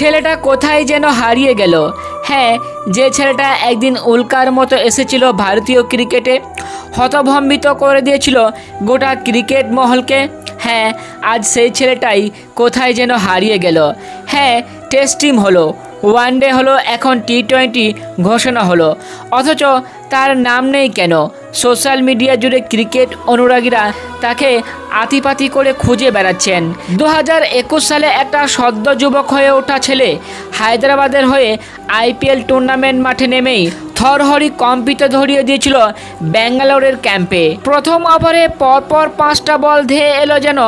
ছেলেটা কোথায় যেন হারিয়ে গেল। হ্যাঁ, যে ছেলেটা একদিন উল্কার মতো এসেছিল ভারতীয় ক্রিকেটে, হতভম্বিত করে দিয়েছিল গোটা ক্রিকেট মহলকে। হ্যাঁ, আজ সেই ছেলেটাই কোথায় যেন হারিয়ে গেল। হ্যাঁ, টেস্ট টিম হলো, ওয়ানডে হলো, এখন টি20 ঘোষণা হলো, অথচ তার নাম নেই কেন? সোশ্যাল মিডিয়া জুড়ে ক্রিকেট অনুরাগীরা তাকে আতিপাতি করে খুঁজে বেড়াচ্ছেন। 2021 সালে একটা সদ্য যুবক হয়ে ওঠা ছেলে হায়দ্রাবাদের হয়ে IPL টুর্নামেন্ট মাঠে নেমেই থরহরি কম্পিতে ধরিয়ে দিয়েছিল ব্যাঙ্গালোরের ক্যাম্পে। প্রথম ওভারে পরপর 5টা বল ধেয়ে এলো যেন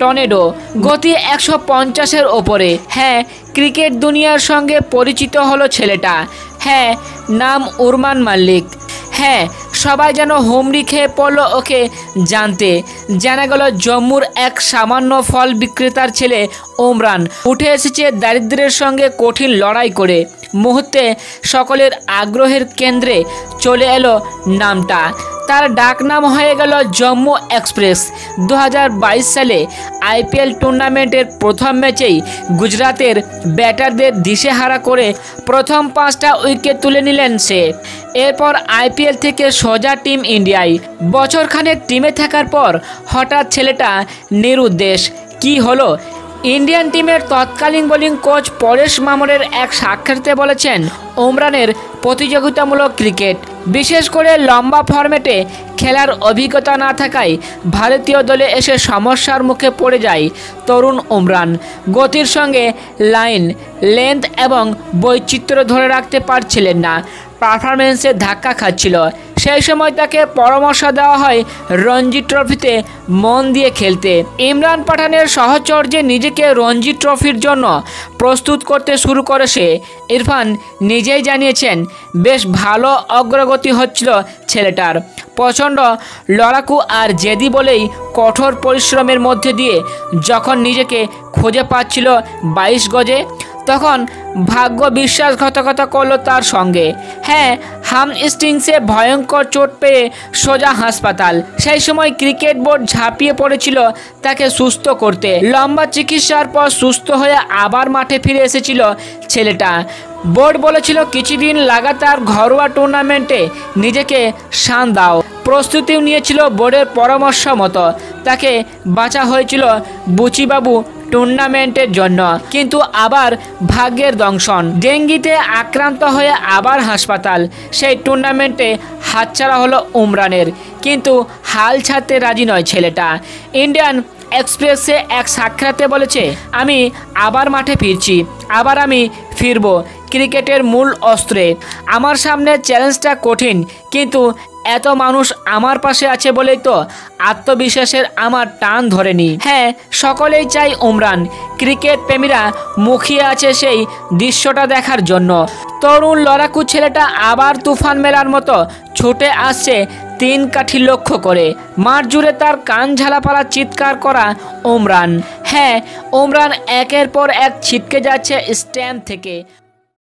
টর্নেডো, গতি 150-এর ওপরে। হ্যাঁ, ক্রিকেট দুনিয়ার সঙ্গে পরিচিত হলো ছেলেটা। হ্যাঁ, নাম উরমান মাল্লিক। হ্যাঁ, সবাই যেন হুমড়ি খেয়ে পড়লো ওকে জানতে। জানা গেল জম্মুর এক সামান্য ফল বিক্রেতার ছেলে ওমরান উঠে এসেছে দারিদ্র্যের সঙ্গে কঠিন লড়াই করে। মুহূর্তে সকলের আগ্রহের কেন্দ্রে চলে এলো নামটা। তার ডাকনাম হয়ে গেল জম্মু এক্সপ্রেস। 2022 সালে IPL টুর্নামেন্টের প্রথম ম্যাচেই গুজরাতের ব্যাটারদের দিশেহারা করে প্রথম 5টা উইকেট তুলে নিলেন সে। এরপর IPL থেকে সোজা টিম ইন্ডিয়ায়। বছরখানেক টিমে থাকার পর হঠাৎ ছেলেটা নিরুদ্দেশ। কি হলো? ইন্ডিয়ান টিমের তৎকালীন বোলিং কোচ পরেশ মামরের এক সাক্ষাৎকারে বলেছেন, ওমরানের প্রতিযোগিতামূলক ক্রিকেট, বিশেষ করে লম্বা ফরম্যাটে খেলার অভিজ্ঞতা না থাকায় ভারতীয় দলে এসে সমস্যার মুখে পড়ে যায় তরুণ ওমরান। গতির সঙ্গে লাইন, লেন্থ এবং বৈচিত্র্য ধরে রাখতে পারছিলেন না, পারফরমেন্সে ধাক্কা খাচ্ছিল। সেই সময় তাকে পরামর্শ দেওয়া হয় রঞ্জি ট্রফিতে মন দিয়ে খেলতে। ইমরান পাঠানের সহচর্যে নিজেকে রঞ্জি ট্রফির জন্য প্রস্তুত করতে শুরু করে সে। ইরফান নিজেই জানিয়েছেন, বেশ ভালো অগ্রগতি হচ্ছিল ছেলেটার। প্রচণ্ড লড়াকু আর জেদি বলেই কঠোর পরিশ্রমের মধ্যে দিয়ে যখন নিজেকে খুঁজে পাচ্ছিল 22 গজে, তখন ভাগ্য বিশ্বাসঘাতকতা করলো তার সঙ্গে। হ্যাঁ, হামস্ট্রিংসে ভয়ঙ্কর চোট পেয়ে সোজা হাসপাতাল। সেই সময় ক্রিকেট বোর্ড ঝাঁপিয়ে পড়েছিল তাকে সুস্থ করতে। লম্বা চিকিৎসার পর সুস্থ হয়ে আবার মাঠে ফিরে এসেছিল ছেলেটা। বোর্ড বলেছিল কিছুদিন লাগাতার ঘরোয়া টুর্নামেন্টে নিজেকে শান দাও। প্রস্তুতিও নিয়েছিল বোর্ডের পরামর্শ মতো। তাকে বাঁচা হয়েছিল বুচিবাবু টুর্নামেন্টের জন্য, কিন্তু আবার ভাগ্যের দংশন। ডেঙ্গিতে আক্রান্ত হয়ে আবার হাসপাতাল। সেই টুর্নামেন্টে হাতছাড়া হলো ওমরানের, কিন্তু হাল ছাড়তে রাজি নয় ছেলেটা। ইন্ডিয়ান এক্সপ্রেসে এক সাক্ষাতে বলেছে, আমি আবার মাঠে ফিরছি, আবার আমি ফিরব ক্রিকেটের মূল অস্ত্রে। আমার সামনে চ্যালেঞ্জটা কঠিন, কিন্তু এত মানুষ আমার পাশে আছে বলেই তো আত্মবিশ্বাসের আমার টান ধরেনি। হ্যাঁ, সকলেই চাই ওমরান। ক্রিকেট প্রেমীরা মুখিয়ে আছে সেই দৃশ্যটা দেখার জন্য। তরুণ লড়াকু ছেলেটা আবার তুফান মেলার মতো ছুটে আসছে 3 কাঠি লক্ষ্য করে। মাঠ জুড়ে তার কান ঝালাপালা চিৎকার করা ওমরান। হ্যাঁ, ওমরান একের পর এক ছিটকে যাচ্ছে স্ট্যাম্প থেকে।